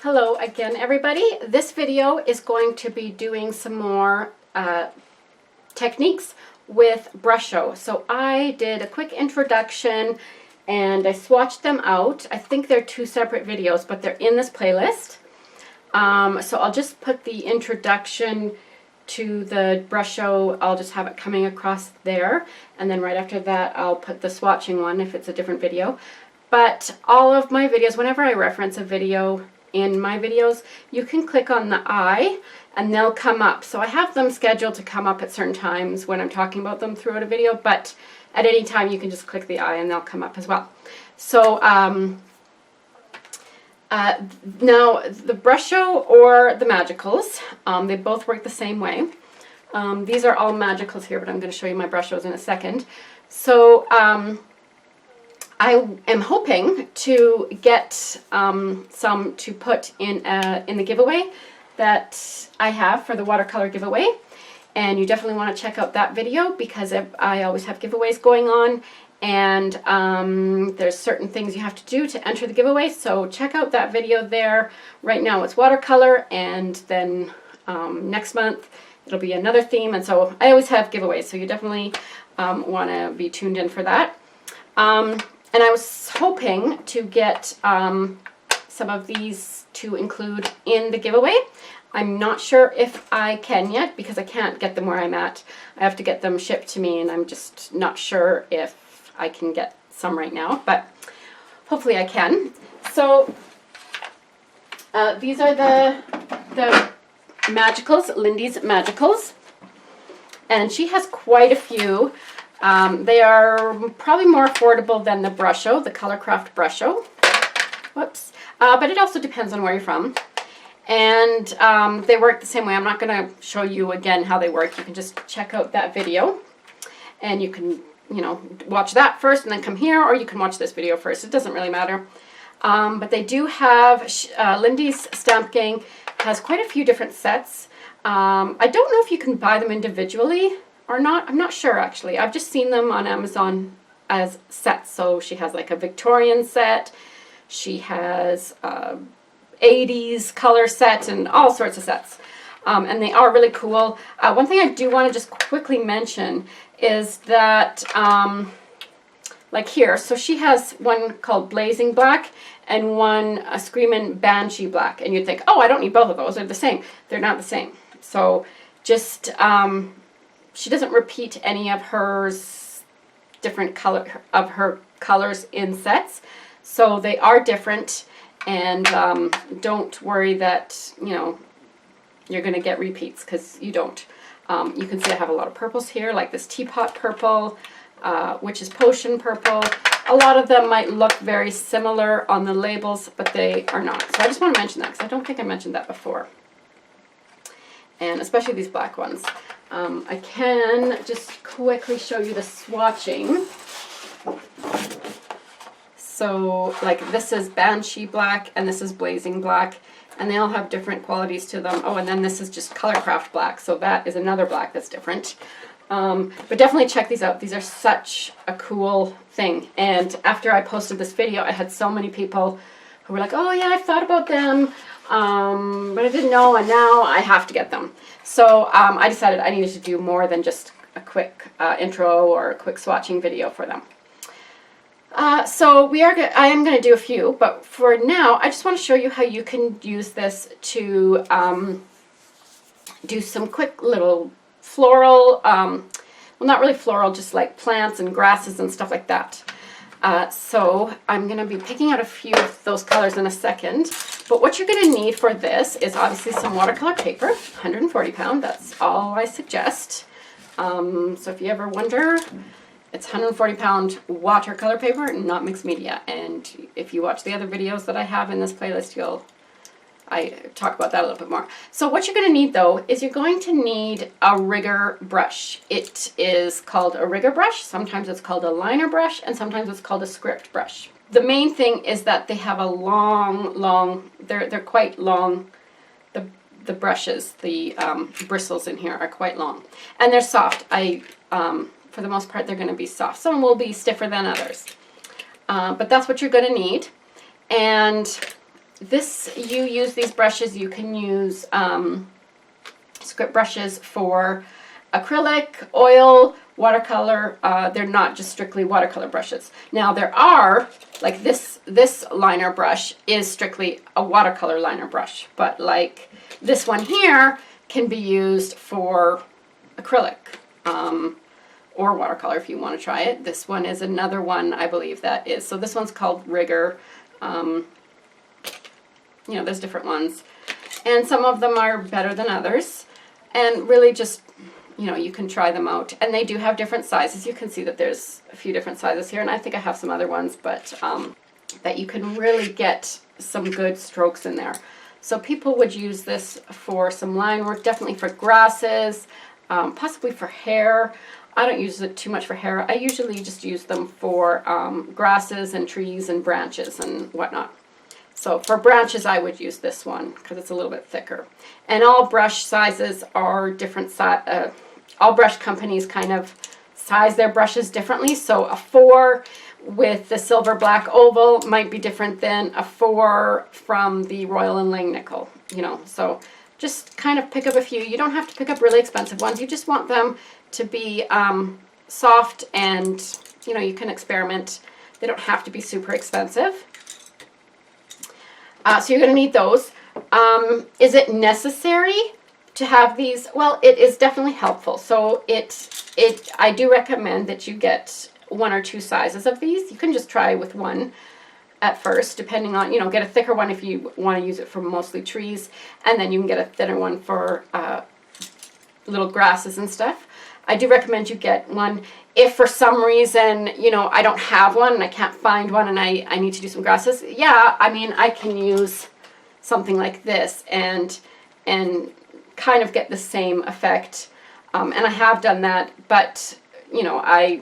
Hello again, everybody. This video is going to be doing some more techniques with Brusho. So I did a quick introduction and I swatched them out. I think they're two separate videos, but they're in this playlist. So I'll just put the introduction to the Brusho, I'll just have it coming across there, and then right after that I'll put the swatching one if it's a different video. But all of my videos, whenever I reference a video in my videos, you can click on the eye and they'll come up. So I have them scheduled to come up at certain times when I'm talking about them throughout a video, but at any time you can just click the eye and they'll come up as well. So now the Brusho or the Magicals, they both work the same way. These are all Magicals here, but I'm going to show you my Brushos in a second. So I am hoping to get some to put in the giveaway that I have for the watercolor giveaway. And you definitely want to check out that video because I always have giveaways going on. And there's certain things you have to do to enter the giveaway, so check out that video there. Right now it's watercolor, and then next month it'll be another theme, and so I always have giveaways, so you definitely want to be tuned in for that. And I was hoping to get some of these to include in the giveaway. I'm not sure if I can yet because I can't get them where I'm at. I have to get them shipped to me, and I'm just not sure if I can get some right now, but hopefully I can. So these are the Magicals, Lindys Magicals, and she has quite a few. They are probably more affordable than the Brusho, the Colorcraft Brusho. Whoops. But it also depends on where you're from. And they work the same way. I'm not going to show you again how they work. You can just check out that video, and you can watch that first and then come here, or you can watch this video first. It doesn't really matter. But they do have, Lindys Stamp Gang has quite a few different sets. I don't know if you can buy them individually or not. I'm not sure, actually. I've just seen them on Amazon as sets. So she has like a Victorian set. She has 80s color set and all sorts of sets. And they are really cool. One thing I do want to just quickly mention is that, like here, so she has one called Blazing Black and one Screamin' Banshee Black. And you'd think, oh, I don't need both of those. They're the same. They're not the same. So just, she doesn't repeat any of hers different her colors in sets. So they are different. And don't worry that, you're going to get repeats, because you don't. You can see I have a lot of purples here, like this Teapot Purple, which is Potion Purple. A lot of them might look very similar on the labels, but they are not. So I just want to mention that, because I don't think I mentioned that before. And especially these black ones. I can just quickly show you the swatching. So, like, this is Banshee Black, and this is Blazing Black. And they all have different qualities to them. Oh, and then this is just Colorcraft Black, so that is another black that's different. But definitely check these out. These are such a cool thing. And after I posted this video, I had so many people who were like, oh yeah, I've thought about them, but I didn't know, and now I have to get them. So I decided I needed to do more than just a quick intro or a quick swatching video for them. So I am going to do a few, but for now, I just want to show you how you can use this to do some quick little floral, well, not really floral, just like plants and grasses and stuff like that. So I'm going to be picking out a few of those colors in a second, but what you're going to need for this is obviously some watercolor paper, 140 pound, that's all I suggest. So if you ever wonder, it's 140 pound watercolor paper, not mixed media. And if you watch the other videos that I have in this playlist, I talk about that a little bit more. So what you're going to need, though, is you're going to need a rigger brush. It is called a rigger brush. Sometimes it's called a liner brush, and sometimes it's called a script brush. The main thing is that they have a long, they're quite long. The brushes, the bristles in here are quite long. And they're soft. For the most part, they're going to be soft. Some will be stiffer than others. But that's what you're going to need. And You use these brushes, you can use script brushes for acrylic, oil, watercolor. They're not just strictly watercolor brushes. Now there are, like this liner brush is strictly a watercolor liner brush, but like this one here can be used for acrylic or watercolor if you want to try it. This one is another one, I believe that is. So this one's called Rigger. You know, there's different ones. And some of them are better than others. And really just, you know, you can try them out. And they do have different sizes. You can see that there's a few different sizes here. And I think I have some other ones, but that you can really get some good strokes in there. So people would use this for some line work, definitely for grasses, possibly for hair. I don't use it too much for hair. I usually just use them for grasses and trees and branches and whatnot. So for branches, I would use this one because it's a little bit thicker. And all brush sizes are different. All brush companies kind of size their brushes differently. So a 4 with the silver black oval might be different than a 4 from the Royal and Langnickel, you know. So just kind of pick up a few. You don't have to pick up really expensive ones. You just want them to be soft and, you know, you can experiment. They don't have to be super expensive. So you're going to need those. Is it necessary to have these? Well, it is definitely helpful. So I do recommend that you get 1 or 2 sizes of these. You can just try with one at first, depending on, you know, get a thicker one if you want to use it for mostly trees, and then you can get a thinner one for little grasses and stuff. I do recommend you get one. If for some reason, you know, I don't have one and I can't find one and I need to do some grasses, yeah, I mean, I can use something like this and kind of get the same effect. And I have done that, but, you know, I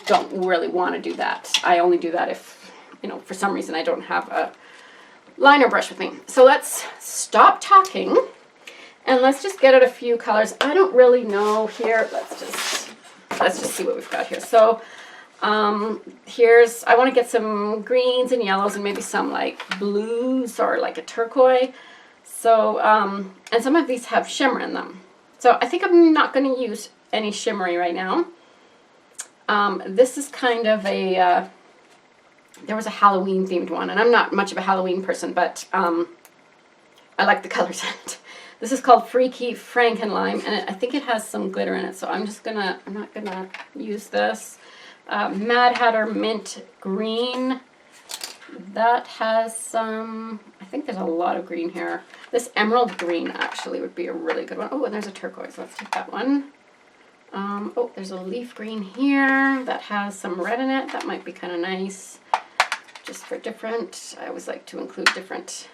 don't really want to do that. I only do that if, you know, for some reason I don't have a liner brush with me. So let's stop talking and let's just get out a few colors. I don't really know here. Let's just see what we've got here. So I want to get some greens and yellows and maybe some like blues or like a turquoise. So, and some of these have shimmer in them. So I think I'm not going to use any shimmery right now. This is kind of a, there was a Halloween themed one, and I'm not much of a Halloween person, but I like the colors in it. This is called Freaky Frankenlime, and I think it has some glitter in it, so I'm not gonna use this. Mad Hatter Mint Green. That has some, I think there's a lot of green here. This Emerald Green actually would be a really good one. Oh, and there's a turquoise, let's take that one. Oh, there's a leaf green here that has some red in it. That might be kind of nice, just for different. I always like to include different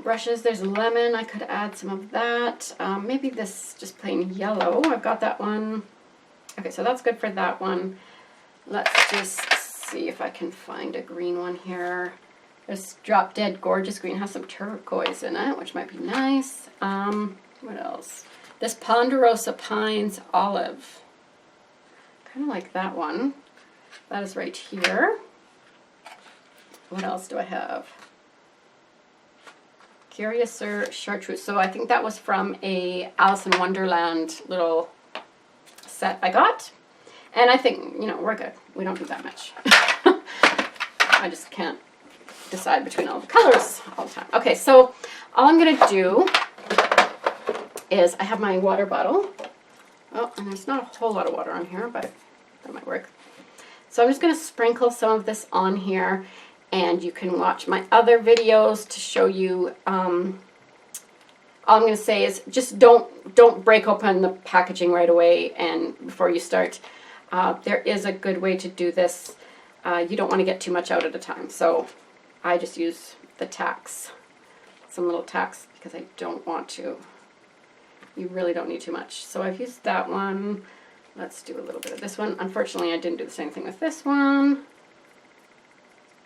brushes. There's lemon. I could add some of that. Maybe this just plain yellow. I've got that one. Okay, so that's good for that one. Let's just see if I can find a green one here. This Drop Dead Gorgeous Green has some turquoise in it, which might be nice. What else? This Ponderosa Pines Olive. Kind of like that one. That is right here. What else do I have? Curiouser Chartreuse. So I think that was from a Alice in Wonderland little set I got. And I think, you know, we're good. We don't do that much. I just can't decide between all the colors all the time. Okay, so all I'm going to do is I have my water bottle. Oh, and there's not a whole lot of water on here, but that might work. So I'm just going to sprinkle some of this on here, and you can watch my other videos to show you. All I'm going to say is just don't break open the packaging right away and before you start. There is a good way to do this. You don't want to get too much out at a time. So I just use the tacks, some little tacks, because I don't want to. You really don't need too much. So I've used that one. Let's do a little bit of this one. Unfortunately, I didn't do the same thing with this one.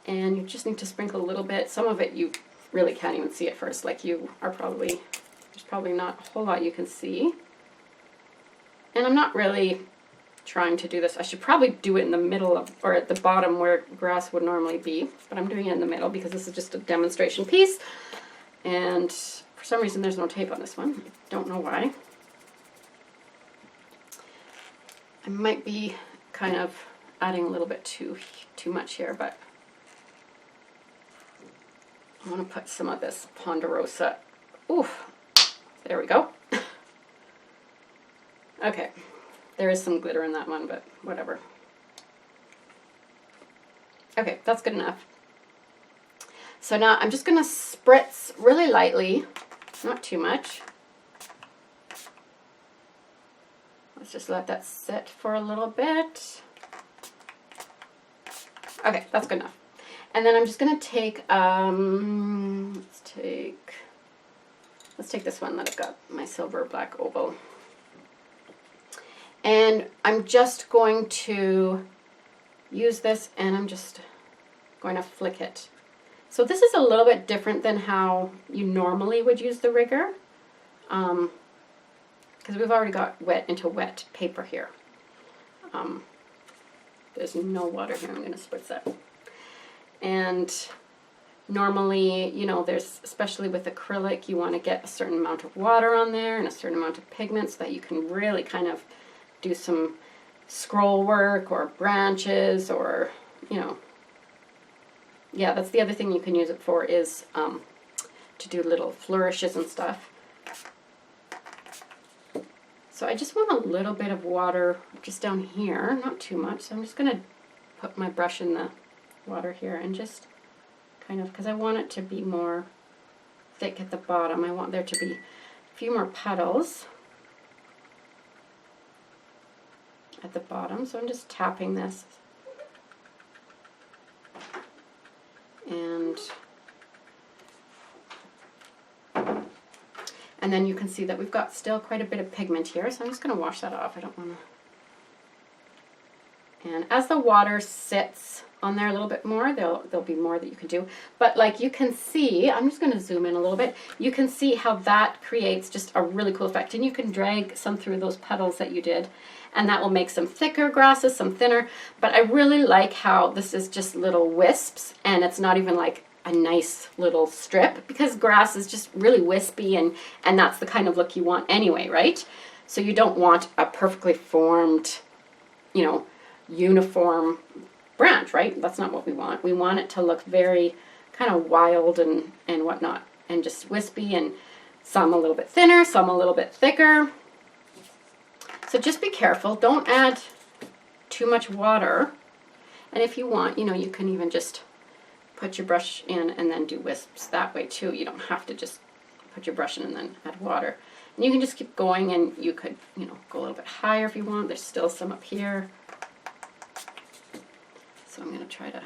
And you just need to sprinkle a little bit. Some of it you really can't even see at first. Like you are probably, there's probably not a whole lot you can see. And I'm not really trying to do this. I should probably do it in the middle of, or at the bottom where grass would normally be, but I'm doing it in the middle because this is just a demonstration piece. And for some reason there's no tape on this one. I don't know why. I might be kind of adding a little bit too much here, but I want to put some of this Ponderosa. Oof, there we go. Okay, there is some glitter in that one, but whatever. Okay, that's good enough. So now I'm just going to spritz really lightly, not too much. Let's just let that sit for a little bit. Okay, that's good enough. And then I'm just going to take, let's take this one that I've got, my silver black oval. And I'm just going to use this, and I'm just going to flick it. So this is a little bit different than how you normally would use the rigger, because we've already got wet paper here. There's no water here. I'm going to spritz that. And normally, you know, there's, especially with acrylic, you want to get a certain amount of water on there and a certain amount of pigment so that you can really kind of do some scroll work or branches, or, you know, yeah, that's the other thing you can use it for, is to do little flourishes and stuff. So I just want a little bit of water just down here, not too much. So I'm just going to put my brush in the water here and just kind of, because I want it to be more thick at the bottom. I want there to be a few more petals at the bottom. So I'm just tapping this. And then you can see that we've got still quite a bit of pigment here, so I'm just going to wash that off. I don't want to. And as the water sits on there a little bit more, there'll be more that you can do. But like you can see, I'm just going to zoom in a little bit. You can see how that creates just a really cool effect. And you can drag some through those petals that you did, and that will make some thicker grasses, some thinner. But I really like how this is just little wisps, and it's not even like a nice little strip, because grass is just really wispy, and that's the kind of look you want anyway, right? So you don't want a perfectly formed, you know, uniform branch, right? That's not what we want. We want it to look very kind of wild and whatnot, and just wispy, and some a little bit thinner, some a little bit thicker. So just be careful. Don't add too much water. And if you want, you know, you can even just put your brush in and then do wisps that way too. You don't have to just put your brush in and then add water. And you can just keep going, and you could, you know, go a little bit higher if you want. There's still some up here. So I'm going to try to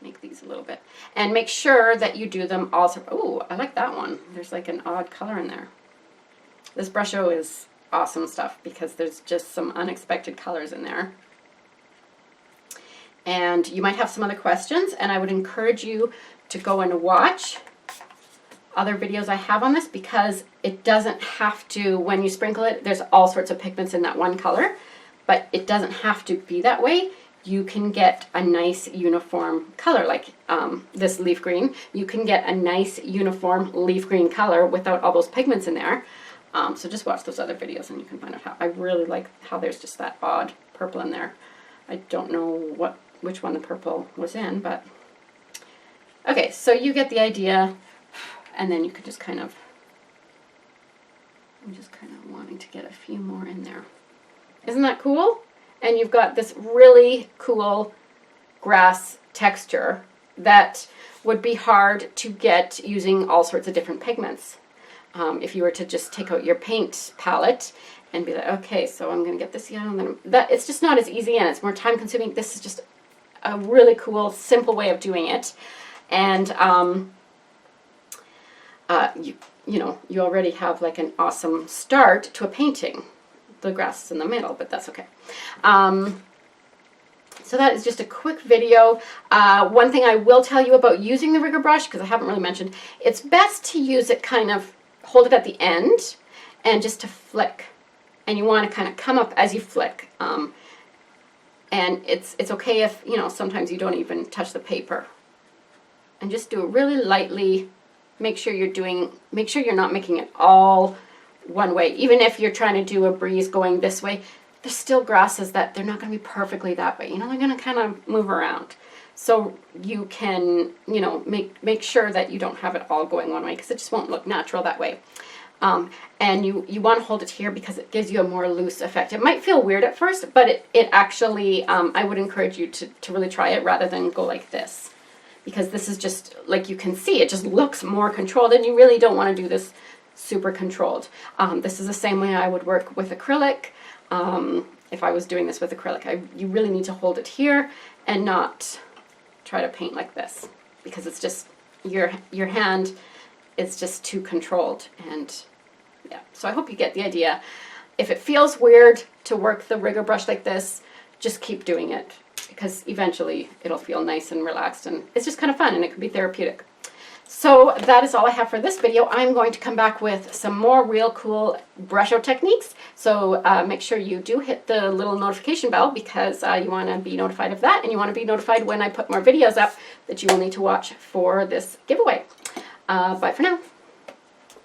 make these a little bit. And make sure that you do them also. Oh, I like that one. There's like an odd color in there. This Brusho is awesome stuff because there's just some unexpected colors in there. And you might have some other questions, and I would encourage you to go and watch other videos I have on this, because it doesn't have to, when you sprinkle it, there's all sorts of pigments in that one color, but it doesn't have to be that way. You can get a nice uniform color, like this leaf green. You can get a nice uniform leaf green color without all those pigments in there. So just watch those other videos and you can find out how. I really like how there's just that odd purple in there. I don't know which one the purple was in, but okay, so you get the idea, and then you could just kind of, I'm just kind of wanting to get a few more in there. Isn't that cool? And you've got this really cool grass texture that would be hard to get using all sorts of different pigments. If you were to just take out your paint palette and be like, okay, so I'm going to get this yellow, and then it's just not as easy, and it's more time consuming. This is just a really cool, simple way of doing it. And you know, you already have like an awesome start to a painting. The grass is in the middle, but that's okay. So that is just a quick video. One thing I will tell you about using the rigger brush, because I haven't really mentioned, it's best to use it kind of, hold it at the end, and just to flick and you want to kind of come up as you flick. And it's okay if, you know, sometimes you don't even touch the paper. And just do it really lightly. Make sure you're not making it all one way. Even if you're trying to do a breeze going this way, there's still grasses that they're not going to be perfectly that way. You know, they're going to kind of move around. So you can, you know, make sure that you don't have it all going one way, because it just won't look natural that way. And you want to hold it here because it gives you a more loose effect. It might feel weird at first, but it actually, I would encourage you to really try it rather than go like this. Because this is just, like you can see, it just looks more controlled, and you really don't want to do this super controlled. This is the same way I would work with acrylic. If I was doing this with acrylic, you really need to hold it here and not try to paint like this, because it's just, your hand is just too controlled. And yeah, so I hope you get the idea. If it feels weird to work the rigger brush like this, just keep doing it, because eventually it'll feel nice and relaxed, and it's just kind of fun, and it can be therapeutic. So that is all I have for this video. I'm going to come back with some more real cool Brusho techniques. So make sure you do hit the little notification bell, because you want to be notified of that, and you want to be notified when I put more videos up that you will need to watch for this giveaway. Bye for now.